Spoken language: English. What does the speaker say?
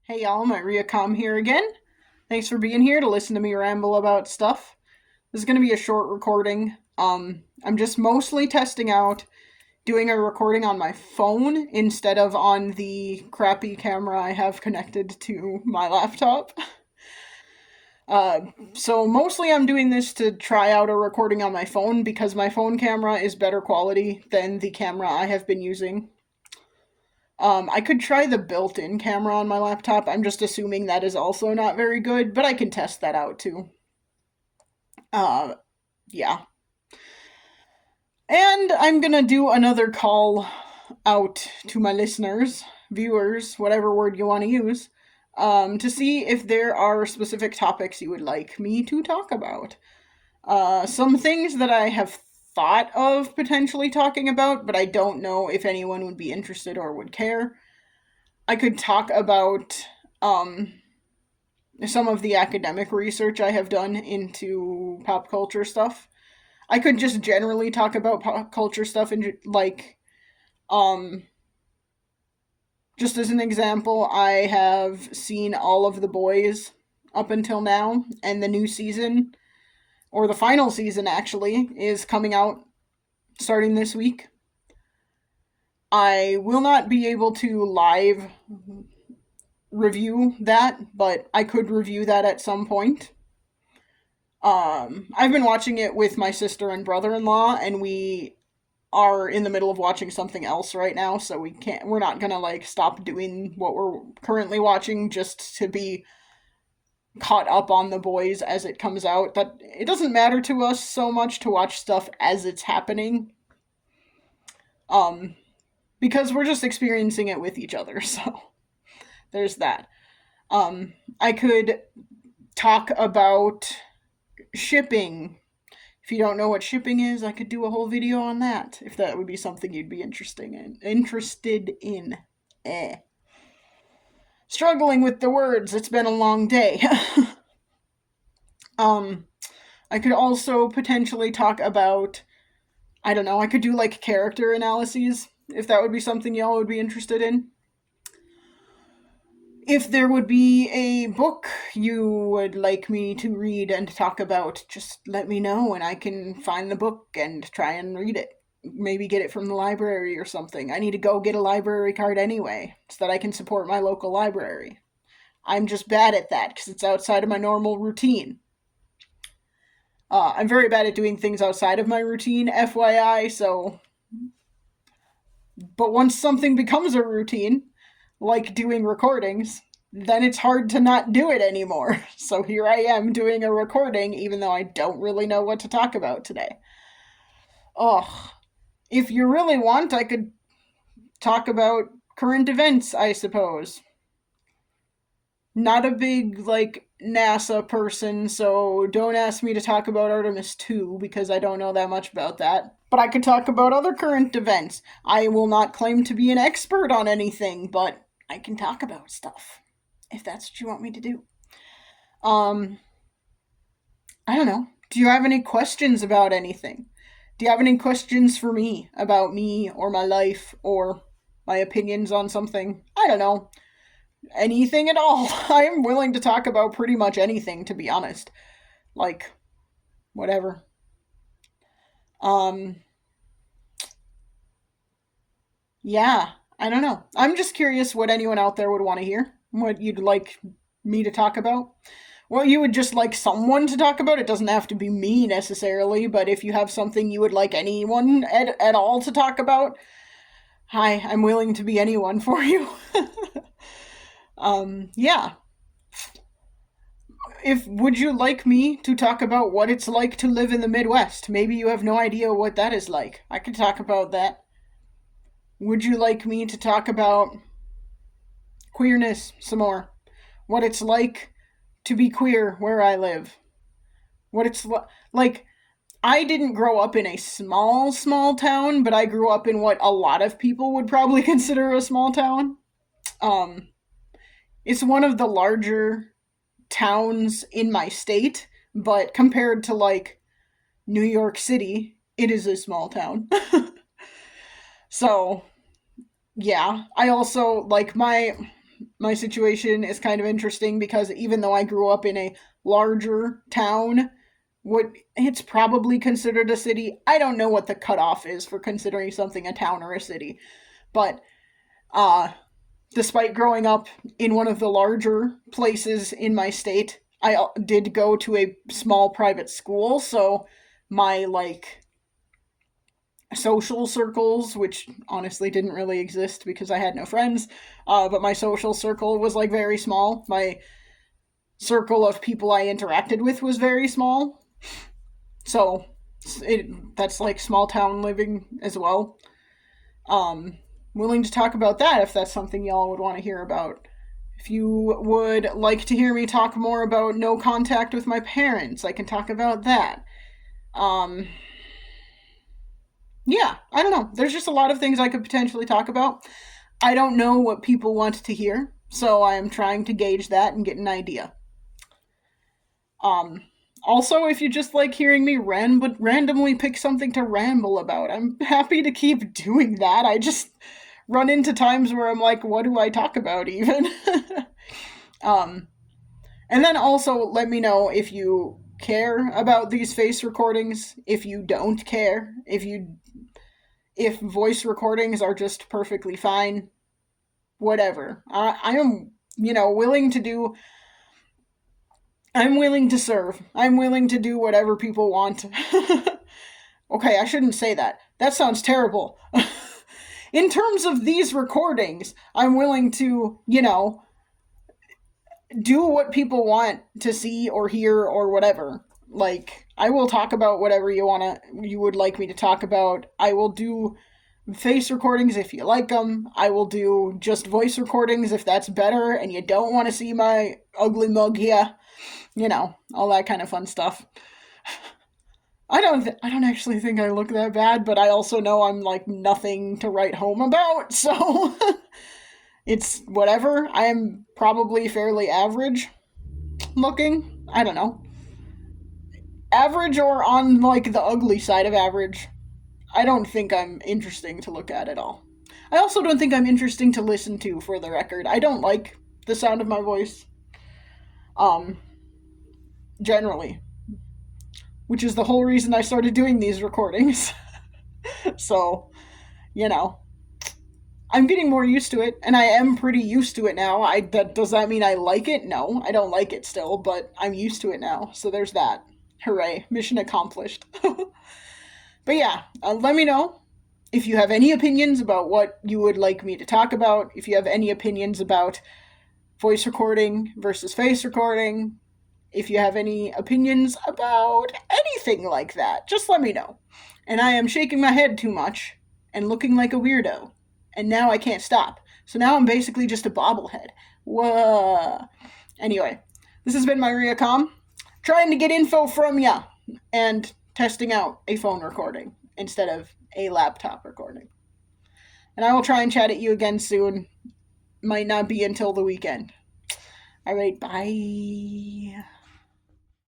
Hey y'all, Maria Com here again. Thanks for being here to listen to me ramble about stuff. This is going to be a short recording. I'm just mostly testing out doing a recording on my phone instead of on the crappy camera I have connected to my laptop. Uh, so mostly I'm doing this to try out a recording on my phone because my phone camera is better quality than the camera I have been using. I could try the built-in camera on my laptop. I'm just assuming that is also not very good, but I can test that out too. Uh, yeah. And I'm gonna do another call out to my listeners, viewers, whatever word you want to use, to see if there are specific topics you would like me to talk about. Some things that I have thought of potentially talking about, but I don't know if anyone would be interested or would care. I could talk about um, some of the academic research I have done into pop culture stuff. I could just generally talk about pop culture stuff and um just as an example, I have seen all of The Boys up until now, and the new season, or the final season actually, is coming out starting this week. I will not be able to live review that, but I could review that at some point. I've been watching it with my sister and brother-in-law, and we are in the middle of watching something else right now, so we're not gonna like stop doing what we're currently watching just to be caught up on The Boys as it comes out. That it doesn't matter to us so much to watch stuff as it's happening. Um, because we're just experiencing it with each other, so there's that. I could talk about shipping. If you don't know what shipping is, I could do a whole video on that, if that would be something you'd be interested in. Eh. Struggling with the words, it's been a long day. um, I could also potentially talk about, I don't know, I could do like character analyses, if that would be something y'all would be interested in. If there would be a book you would like me to read and talk about, just let me know and I can find the book and try and read it. Maybe get it from the library or something. I need to go get a library card anyway, so that I can support my local library. I'm just bad at that because it's outside of my normal routine. I'm very bad at doing things outside of my routine, FYI, so. But once something becomes a routine, like doing recordings, then it's hard to not do it anymore. So here I am doing a recording, even though I don't really know what to talk about today. Oh, if you really want, I could talk about current events, I suppose. Not a big, like, NASA person, so don't ask me to talk about Artemis 2 because I don't know that much about that. But I could talk about other current events. I will not claim to be an expert on anything, but I can talk about stuff if that's what you want me to do. Um, I don't know. Do you have any questions about anything? Do you have any questions for me about me or my life or my opinions on something? I don't know. Anything at all. I am willing to talk about pretty much anything, to be honest. Like, whatever. Um, yeah, I don't know. I'm just curious what anyone out there would want to hear. What you'd like me to talk about. What you would just like someone to talk about. It doesn't have to be me necessarily, but if you have something you would like anyone at all to talk about, hi, I'm willing to be anyone for you. Yeah. If would you like me to talk about what it's like to live in the Midwest? Maybe you have no idea what that is like. I could talk about that. Would you like me to talk about queerness some more? What it's like to be queer where I live? What it's like I didn't grow up in a small town, but I grew up in what a lot of people would probably consider a small town. Um it's one of the larger towns in my state, but compared to like New York City, it is a small town. So, yeah, I also like my situation is kind of interesting because even though I grew up in a larger town, what it's probably considered a city. I don't know what the cutoff is for considering something a town or a city, but uh, despite growing up in one of the larger places in my state, I did go to a small private school, so my like social circles, which honestly didn't really exist because I had no friends, but my social circle was like very small. My circle of people I interacted with was very small, so that's like small town living as well. Um, Willing to talk about that if that's something y'all would want to hear about. If you would like to hear me talk more about no contact with my parents, I can talk about that. Um, yeah, I don't know. There's just a lot of things I could potentially talk about. I don't know what people want to hear, so I am trying to gauge that and get an idea. Um, Also, if you just like hearing me randomly pick something to ramble about, I'm happy to keep doing that. I just run into times where I'm like, what do I talk about even? um, and then also let me know if you care about these face recordings, if you don't care, if voice recordings are just perfectly fine, whatever. I am, willing to do. I'm willing to serve. I'm willing to do whatever people want. Okay, I shouldn't say that. That sounds terrible. In terms of these recordings, I'm willing to, do what people want to see or hear or whatever. Like, I will talk about whatever you would like me to talk about. I will do face recordings if you like them. I will do just voice recordings if that's better and you don't want to see my ugly mug here. All that kind of fun stuff. I don't actually think I look that bad, but I also know I'm like nothing to write home about, so it's whatever. I am probably fairly average looking. I don't know. Average or on like the ugly side of average. I don't think I'm interesting to look at all. I also don't think I'm interesting to listen to, for the record. I don't like the sound of my voice. Um Generally, which is the whole reason I started doing these recordings. So, you know, I'm getting more used to it, and I am pretty used to it now. Does that mean I like it? No, I don't like it still, but I'm used to it now. So there's that. Hooray, mission accomplished. But yeah, let me know if you have any opinions about what you would like me to talk about. If you have any opinions about voice recording versus face recording, if you have any opinions about anything like that, just let me know. And I am shaking my head too much and looking like a weirdo. And now I can't stop. So now I'm basically just a bobblehead. Whoa. Anyway, this has been Maria Com, trying to get info from ya and testing out a phone recording instead of a laptop recording. And I will try and chat at you again soon. Might not be until the weekend. All right, bye.